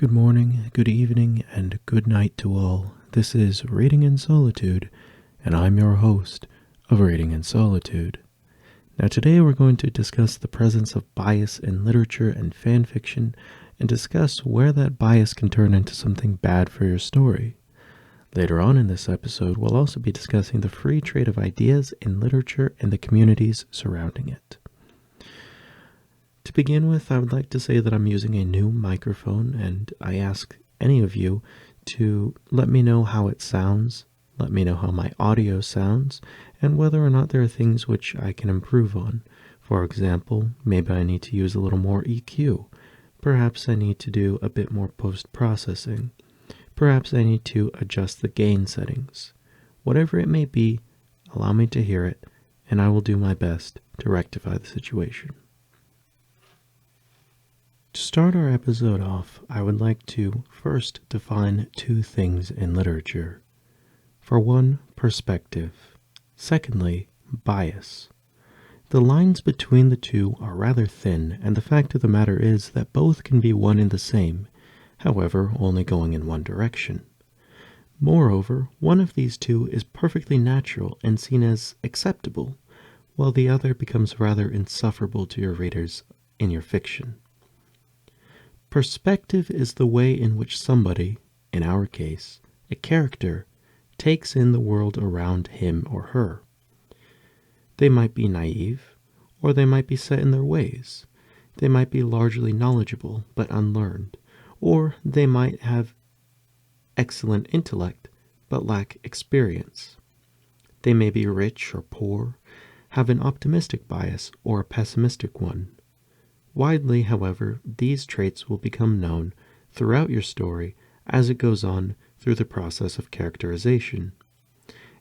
Good morning, good evening, and good night to all. This is Reading in Solitude, and I'm your host of Reading in Solitude. Now today we're going to discuss the presence of bias in literature and fan fiction, and discuss where that bias can turn into something bad for your story. Later on in this episode, we'll also be discussing the free trade of ideas in literature and the communities surrounding it. To begin with, I would like to say that I'm using a new microphone, and I ask any of you to let me know how it sounds, let me know how my audio sounds, and whether or not there are things which I can improve on. For example, maybe I need to use a little more EQ. Perhaps I need to do a bit more post-processing. Perhaps I need to adjust the gain settings. Whatever it may be, allow me to hear it, and I will do my best to rectify the situation. To start our episode off, I would like to first define two things in literature. For one, perspective. Secondly, bias. The lines between the two are rather thin, and the fact of the matter is that both can be one and the same, however, only going in one direction. Moreover, one of these two is perfectly natural and seen as acceptable, while the other becomes rather insufferable to your readers in your fiction. Perspective is the way in which somebody, in our case, a character, takes in the world around him or her. They might be naive, or they might be set in their ways. They might be largely knowledgeable but unlearned, or they might have excellent intellect but lack experience. They may be rich or poor, have an optimistic bias or a pessimistic one. Widely, however, these traits will become known throughout your story as it goes on through the process of characterization.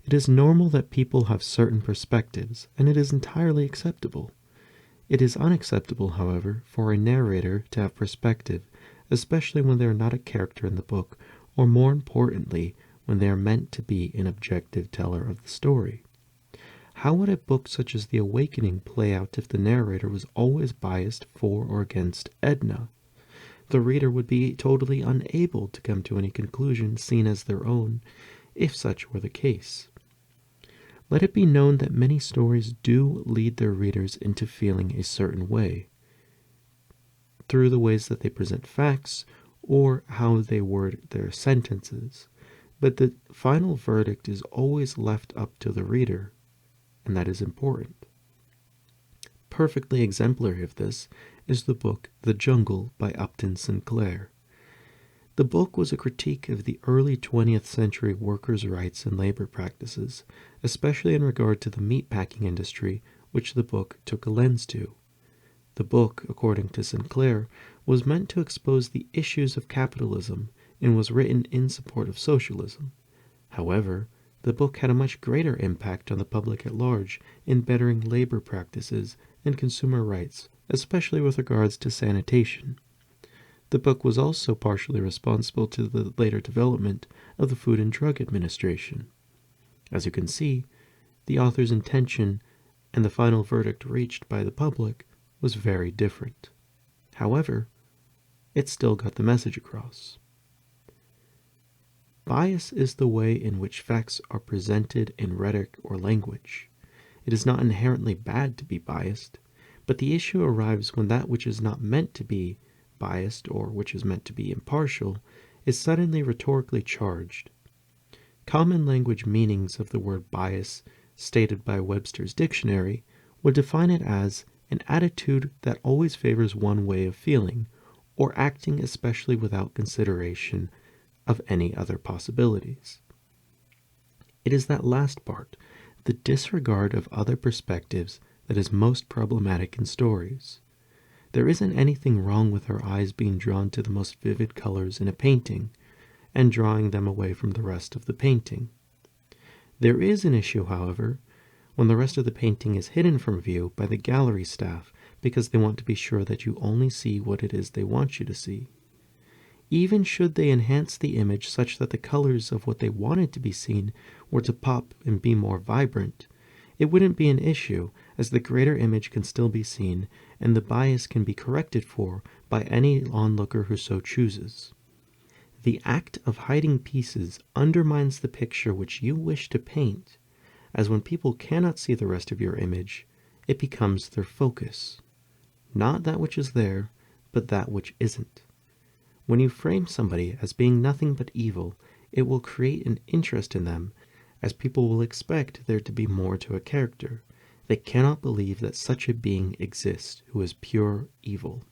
It is normal that people have certain perspectives, and it is entirely acceptable. It is unacceptable, however, for a narrator to have perspective, especially when they are not a character in the book, or more importantly, when they are meant to be an objective teller of the story. How would a book such as The Awakening play out if the narrator was always biased for or against Edna? The reader would be totally unable to come to any conclusion seen as their own, if such were the case. Let it be known that many stories do lead their readers into feeling a certain way, through the ways that they present facts or how they word their sentences, but the final verdict is always left up to the reader. And that is important. Perfectly exemplary of this is the book The Jungle by Upton Sinclair. The book was a critique of the early 20th century workers' rights and labor practices, especially in regard to the meatpacking industry, which the book took a lens to. The book, according to Sinclair, was meant to expose the issues of capitalism and was written in support of socialism. However, the book had a much greater impact on the public at large in bettering labor practices and consumer rights, especially with regards to sanitation. The book was also partially responsible to the later development of the Food and Drug Administration. As you can see, the author's intention and the final verdict reached by the public was very different. However, it still got the message across. Bias is the way in which facts are presented in rhetoric or language. It is not inherently bad to be biased, but the issue arrives when that which is not meant to be biased or which is meant to be impartial is suddenly rhetorically charged. Common language meanings of the word bias, stated by Webster's dictionary, would define it as an attitude that always favors one way of feeling or acting, especially without consideration of any other possibilities. It is that last part, the disregard of other perspectives, that is most problematic in stories. There isn't anything wrong with our eyes being drawn to the most vivid colors in a painting and drawing them away from the rest of the painting. There is an issue, however, when the rest of the painting is hidden from view by the gallery staff because they want to be sure that you only see what it is they want you to see. Even should they enhance the image such that the colors of what they wanted to be seen were to pop and be more vibrant, it wouldn't be an issue, as the greater image can still be seen, and the bias can be corrected for by any onlooker who so chooses. The act of hiding pieces undermines the picture which you wish to paint, as when people cannot see the rest of your image, it becomes their focus. Not that which is there, but that which isn't. When you frame somebody as being nothing but evil, it will create an interest in them, as people will expect there to be more to a character. They cannot believe that such a being exists who is pure evil.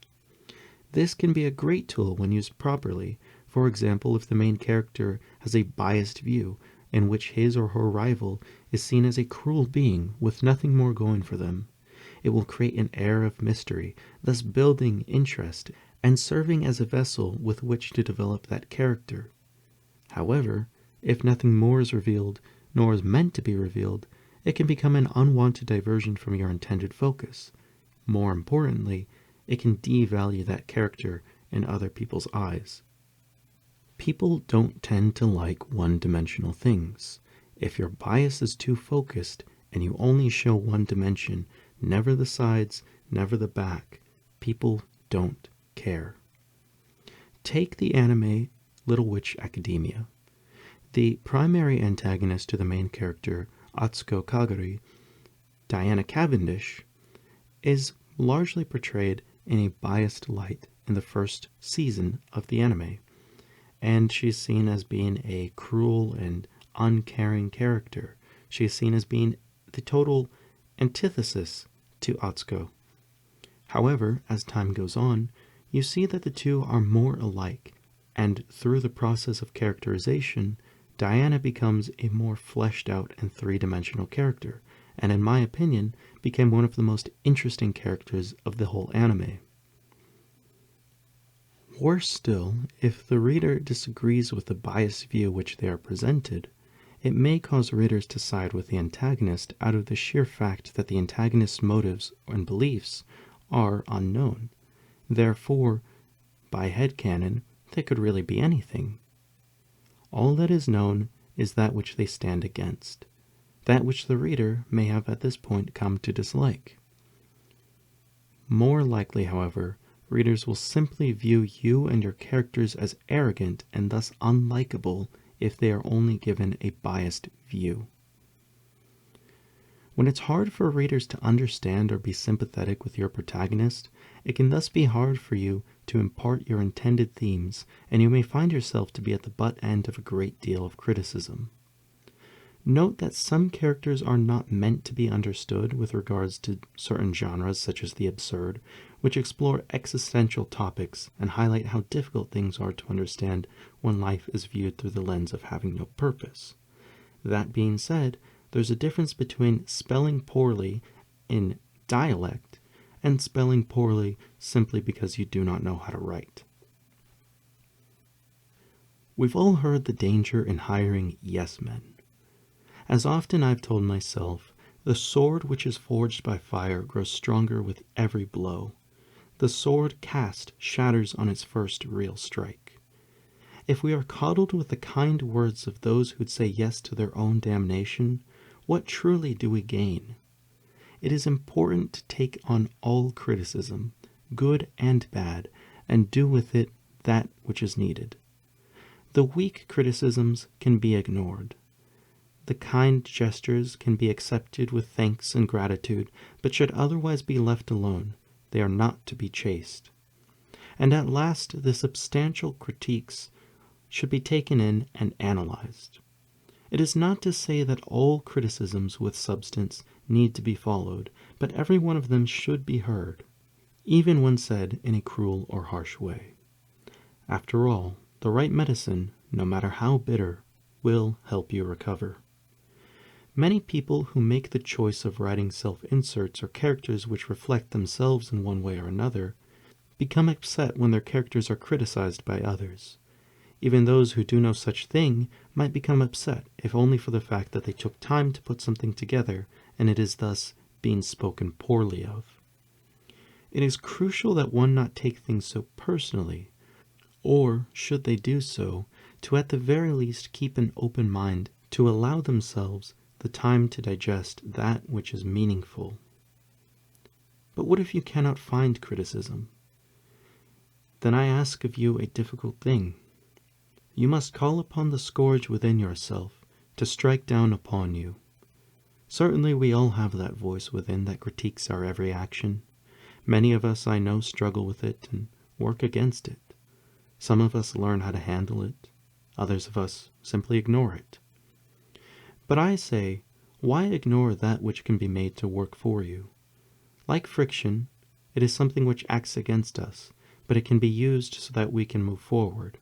This can be a great tool when used properly. For example, if the main character has a biased view in which his or her rival is seen as a cruel being with nothing more going for them, it will create an air of mystery, thus building interest and serving as a vessel with which to develop that character. However, if nothing more is revealed, nor is meant to be revealed, it can become an unwanted diversion from your intended focus. More importantly, it can devalue that character in other people's eyes. People don't tend to like one-dimensional things. If your bias is too focused and you only show one dimension, never the sides, never the back, people don't care. Take the anime Little Witch Academia. The primary antagonist to the main character, Atsuko Kagari, Diana Cavendish, is largely portrayed in a biased light in the first season of the anime, and she's seen as being a cruel and uncaring character. She is seen as being the total antithesis to Atsuko. However, as time goes on, you see that the two are more alike, and through the process of characterization, Diana becomes a more fleshed out and three-dimensional character, and in my opinion, became one of the most interesting characters of the whole anime. Worse still, if the reader disagrees with the biased view which they are presented, it may cause readers to side with the antagonist out of the sheer fact that the antagonist's motives and beliefs are unknown. Therefore, by headcanon, they could really be anything. All that is known is that which they stand against, that which the reader may have at this point come to dislike. More likely, however, readers will simply view you and your characters as arrogant and thus unlikable if they are only given a biased view. When it's hard for readers to understand or be sympathetic with your protagonist, it can thus be hard for you to impart your intended themes, and you may find yourself to be at the butt end of a great deal of criticism. Note that some characters are not meant to be understood with regards to certain genres such as the absurd, which explore existential topics and highlight how difficult things are to understand when life is viewed through the lens of having no purpose. That being said, there's a difference between spelling poorly in dialect and spelling poorly simply because you do not know how to write. We've all heard the danger in hiring yes men. As often I've told myself, the sword which is forged by fire grows stronger with every blow. The sword cast shatters on its first real strike. If we are coddled with the kind words of those who'd say yes to their own damnation, what truly do we gain? It is important to take on all criticism, good and bad, and do with it that which is needed. The weak criticisms can be ignored. The kind gestures can be accepted with thanks and gratitude, but should otherwise be left alone. They are not to be chased. And at last, the substantial critiques should be taken in and analyzed. It is not to say that all criticisms with substance need to be followed, but every one of them should be heard, even when said in a cruel or harsh way. After all, the right medicine, no matter how bitter, will help you recover. Many people who make the choice of writing self-inserts or characters which reflect themselves in one way or another become upset when their characters are criticized by others. Even those who do no such thing might become upset, if only for the fact that they took time to put something together, and it is thus being spoken poorly of. It is crucial that one not take things so personally, or, should they do so, to at the very least keep an open mind to allow themselves the time to digest that which is meaningful. But what if you cannot find criticism? Then I ask of you a difficult thing. You must call upon the scourge within yourself to strike down upon you. Certainly we all have that voice within that critiques our every action. Many of us, I know, struggle with it and work against it. Some of us learn how to handle it. Others of us simply ignore it. But I say, why ignore that which can be made to work for you? Like friction, it is something which acts against us, but it can be used so that we can move forward.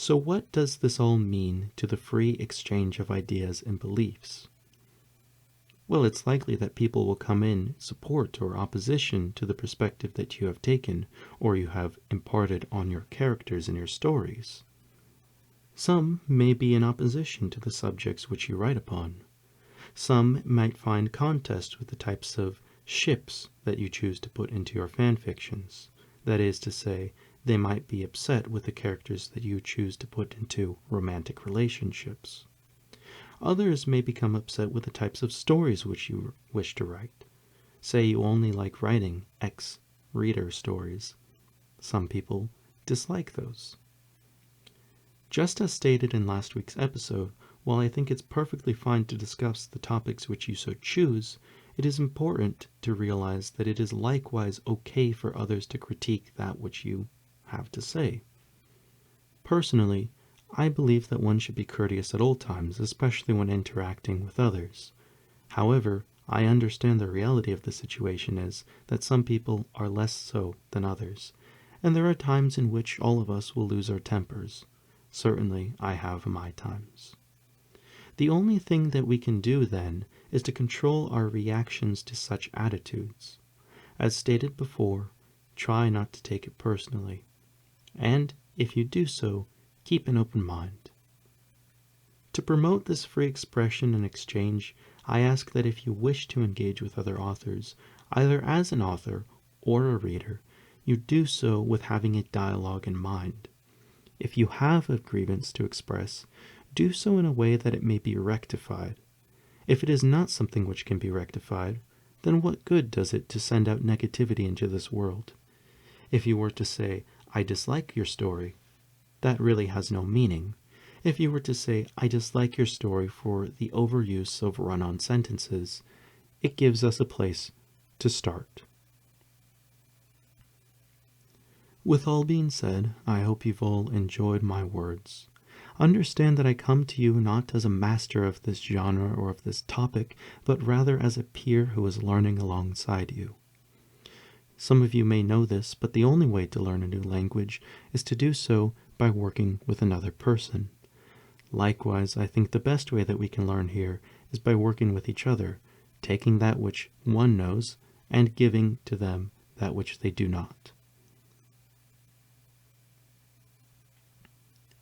So what does this all mean to the free exchange of ideas and beliefs? Well, it's likely that people will come in support or opposition to the perspective that you have taken or you have imparted on your characters and your stories. Some may be in opposition to the subjects which you write upon. Some might find contest with the types of ships that you choose to put into your fan fictions. That is to say, they might be upset with the characters that you choose to put into romantic relationships. Others may become upset with the types of stories which you wish to write. Say you only like writing ex-reader stories. Some people dislike those. Just as stated in last week's episode, while I think it's perfectly fine to discuss the topics which you so choose, it is important to realize that it is likewise okay for others to critique that which you have to say. Personally, I believe that one should be courteous at all times, especially when interacting with others. However, I understand the reality of the situation is that some people are less so than others, and there are times in which all of us will lose our tempers. Certainly, I have my times. The only thing that we can do then is to control our reactions to such attitudes. As stated before, try not to take it personally. And, if you do so, keep an open mind. To promote this free expression and exchange, I ask that if you wish to engage with other authors, either as an author or a reader, you do so with having a dialogue in mind. If you have a grievance to express, do so in a way that it may be rectified. If it is not something which can be rectified, then what good does it to send out negativity into this world? If you were to say, I dislike your story, that really has no meaning. If you were to say, I dislike your story for the overuse of run-on sentences, it gives us a place to start. With all being said, I hope you've all enjoyed my words. Understand that I come to you not as a master of this genre or of this topic, but rather as a peer who is learning alongside you. Some of you may know this, but the only way to learn a new language is to do so by working with another person. Likewise, I think the best way that we can learn here is by working with each other, taking that which one knows and giving to them that which they do not.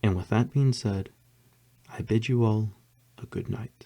And with that being said, I bid you all a good night.